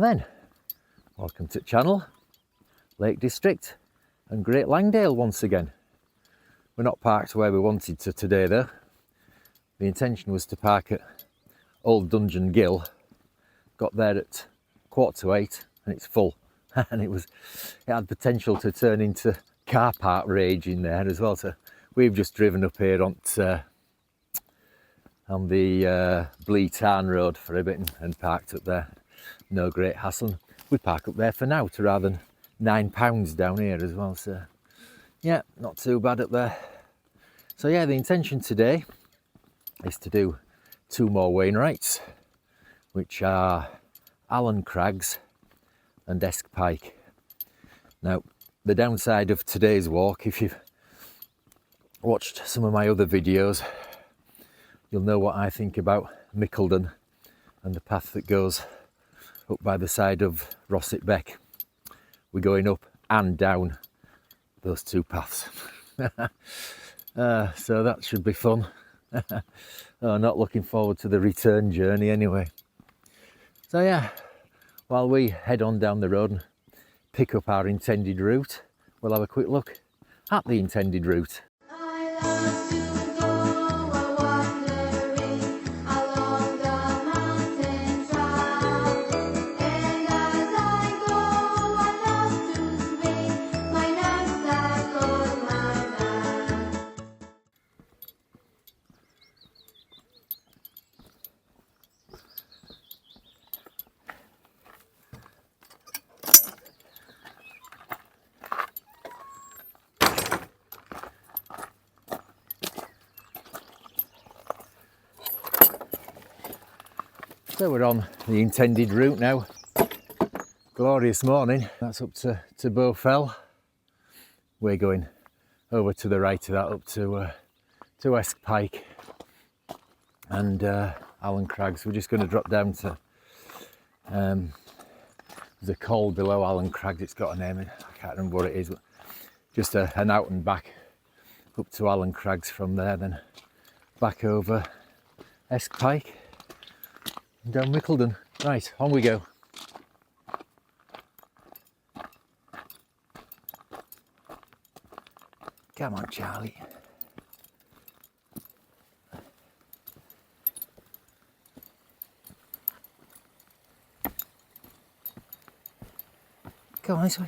then, welcome to the channel, Lake District and Great Langdale once again. We're not parked where we wanted to today though. The intention was to park at Old Dungeon Ghyll. Got there at 7:45 and it's full. And it had potential to turn into car park rage in there as well. So we've just driven up here on the Blea Tarn road for a bit and parked up there. No great hassle. We park up there for now to rather than £9 down here as well. So yeah, not too bad up there. So yeah, the intention today is to do 2 more Wainwrights, which are Crags and Esk Pike. Now, the downside of today's walk, if you've watched some of my other videos, you'll know what I think about Mickleden and the path that goes up by the side of Rossett Beck. We're going up and down those 2 paths. So that should be fun. Not looking forward to the return journey anyway. So yeah, while we head on down the road and pick up our intended route, we'll have a quick look at the intended route. So we're on the intended route now. Glorious morning. That's up to Bowfell. We're going over to the right of that up to Esk Pike and Crags. We're just going to drop down to there's a col below Crags. It's got a name. I can't remember what it is. But just an out and back up to Crags from there, then back over Esk Pike. Down Mickleden. Right, on we go. Come on, Charlie. Come on, this way.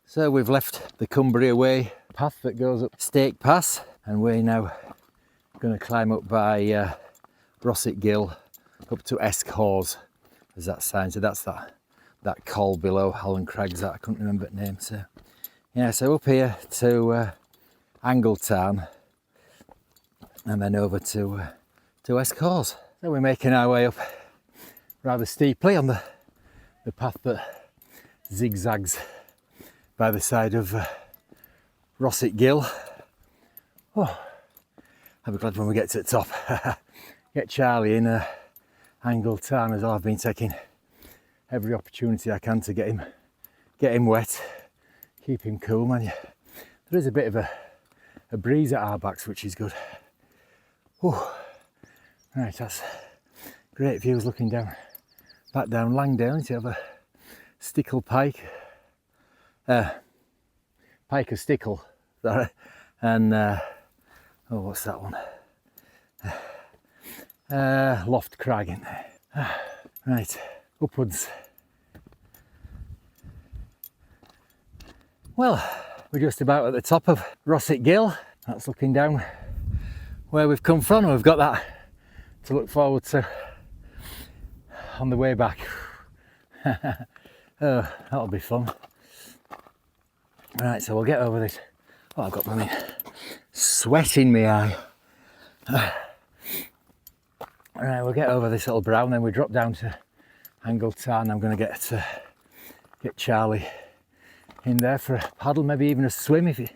So we've left the Cumbria Way path that goes up Stake Pass, and we're now going to climb up by Rossett Gill up to Esk Hause, as that sign. So that's that col below Crags that I couldn't remember the name. So yeah, so up here to Angle Tarn and then over to Esk Hause. So we're making our way up rather steeply on the path that zigzags by the side of Rossett Gill. Oh, I'll be glad when we get to the top. Get Charlie in Angle Tarn as well. I've been taking every opportunity I can to get him wet, keep him cool, man. There is a bit of a breeze at our backs, which is good. Oh, right, that's great views looking back down Langdale. You have a Stickle Pike. Pike of Stickle, sorry, and oh, what's that one? Loft Crag in there. Right, upwards. Well, we're just about at the top of Rossett Gill. That's looking down where we've come from. We've got that to look forward to on the way back. Oh, that'll be fun. Right, so we'll get over this. Oh, I've got my sweat in my eye. Right, we'll get over this little brow and then we drop down to Angle Tarn. I'm going to get Charlie in there for a paddle, maybe even a swim if it's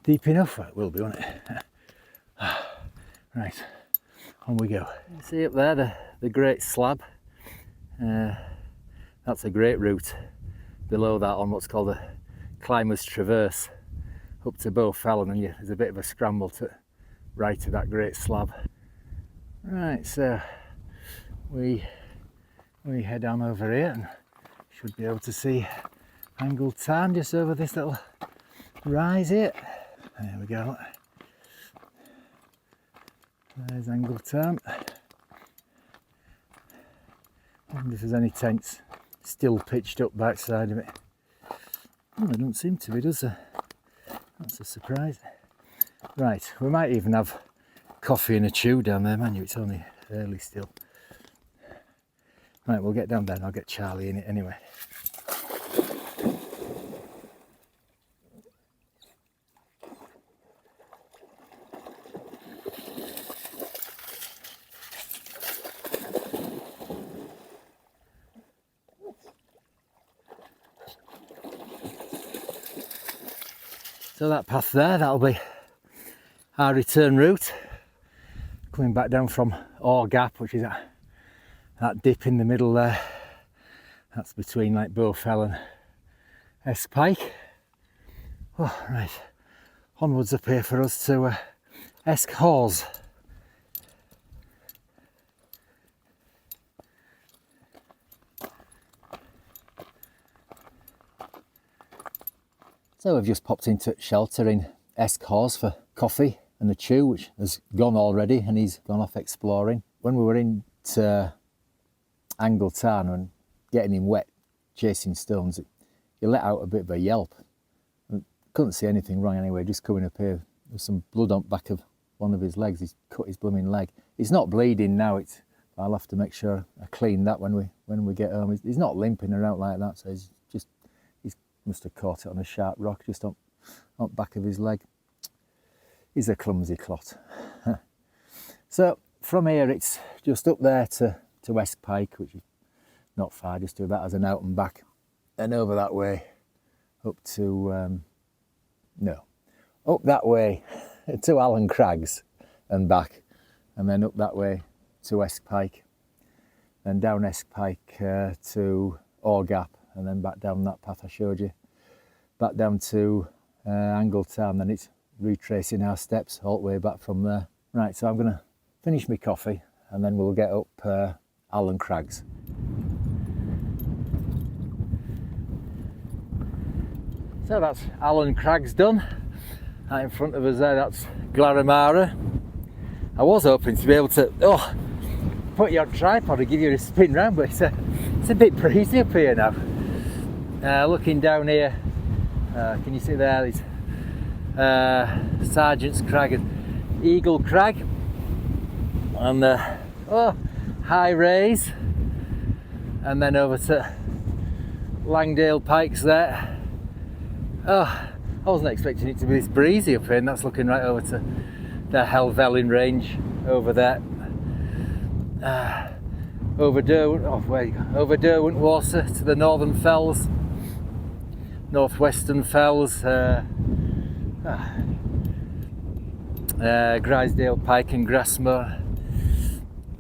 deep enough. Well, it will be, won't it? Right, on we go. See up there the Great Slab. That's a great route. Below that on what's called a Climbers Traverse. up to Bowfell, and then there's a bit of a scramble to right of that great slab. Right, so we head on over here and should be able to see Angle Tarn just over this little rise here. There we go. There's Angle Tarn. I wonder if there's any tents still pitched up backside of it. Oh, there doesn't seem to be, does there? That's a surprise. Right, we might even have coffee and a chew down there, man. It's only early still. Right, we'll get down there and I'll get Charlie in it anyway. So that path there, that'll be our return route. Coming back down from Ore Gap, which is that dip in the middle there. That's between like Bowfell and Esk Pike. Oh, right, onwards up here for us to Esk Hause. So we've just popped into shelter in Esk Hause for coffee and a chew, which has gone already, and he's gone off exploring. When we were into Angle Tarn and getting him wet, chasing stones, he let out a bit of a yelp. And couldn't see anything wrong anyway, just coming up here. There's some blood on the back of one of his legs. He's cut his blooming leg. It's not bleeding now. I'll have to make sure I clean that when we get home. He's not limping around like that, so he must have caught it on a sharp rock just on the back of his leg. He's a clumsy clot. So from here it's just up there to Esk Pike, which is not far, just do that as an out and back. And over that way up to, up that way to Allen Crags and back. And then up that way to Esk Pike. Then down Esk Pike to Ore Gap, and then back down that path I showed you, back down to Angle Tarn. Then it's retracing our steps all the way back from there. Right, so I'm going to finish my coffee and then we'll get up Allen Crags. So that's Allen Crags done. Right in front of us there, that's Glaramara. I was hoping to be able to put you on tripod and give you a spin round, but it's a bit breezy up here now. Looking down here, can you see there? There's Sergeant's Crag and Eagle Crag, and High Raise, and then over to Langdale Pikes there. I wasn't expecting it to be this breezy up here, and that's looking right over to the Helvellyn range over there. Over Derwent Water to the Northern Fells, Northwestern Fells, Grisdale Pike and Grassmoor,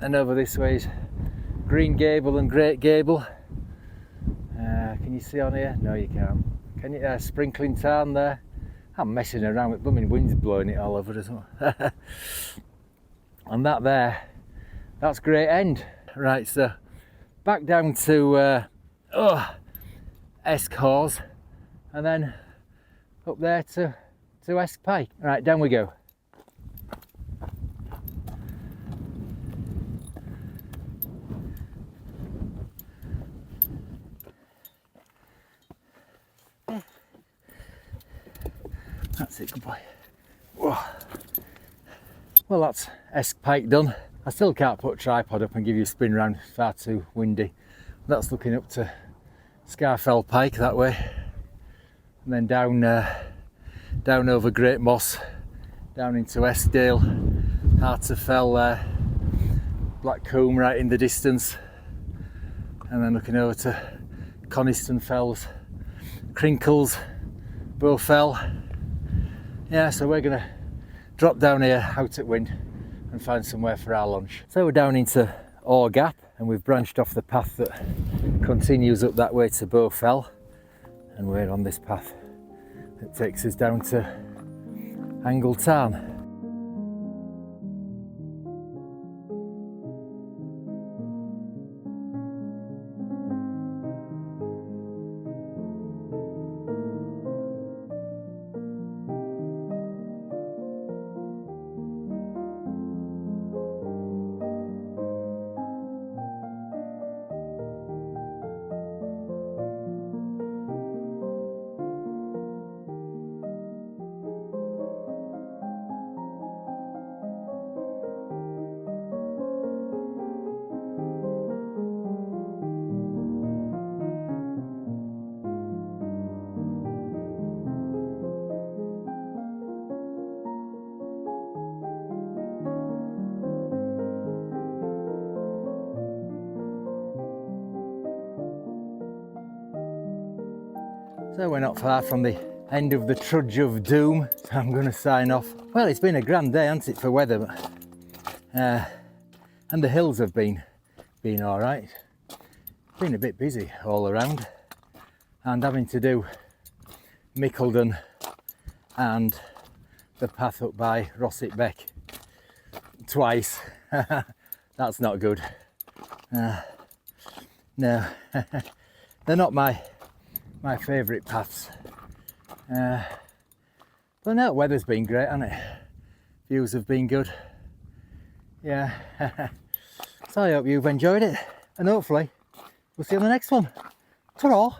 and over this way is Green Gable and Great Gable. Can you see on here? No, you can't. Can you? Sprinkling Tarn there. I'm messing around with blooming wind's blowing it all over as well. And that there, that's Great End. Right, so back down to Esk Hause, and then up there to Esk Pike. Right, down we go. That's it, good boy. Whoa. Well, that's Esk Pike done. I still can't put a tripod up and give you a spin round, it's far too windy. That's looking up to Scafells Pike that way, and then down over Great Moss, down into Eskdale, Harterfell there, Black Combe right in the distance, and then looking over to Coniston Fells, Crinkles, Bowfell. Yeah, so we're gonna drop down here out at Wind and find somewhere for our lunch. So we're down into Ore Gap, and we've branched off the path that continues up that way to Bowfell, and we're on this path that takes us down to Angle Tarn. So we're not far from the end of the trudge of doom, so I'm going to sign off. Well, it's been a grand day, hasn't it, for weather, but, and the hills have been all right. Been a bit busy all around, and having to do Mickleden and the path up by Rossett Beck twice. That's not good. No, they're not my favourite paths. But no, weather's been great, hasn't it? Views have been good. Yeah. So I hope you've enjoyed it, and hopefully we'll see you on the next one. Ta-ra!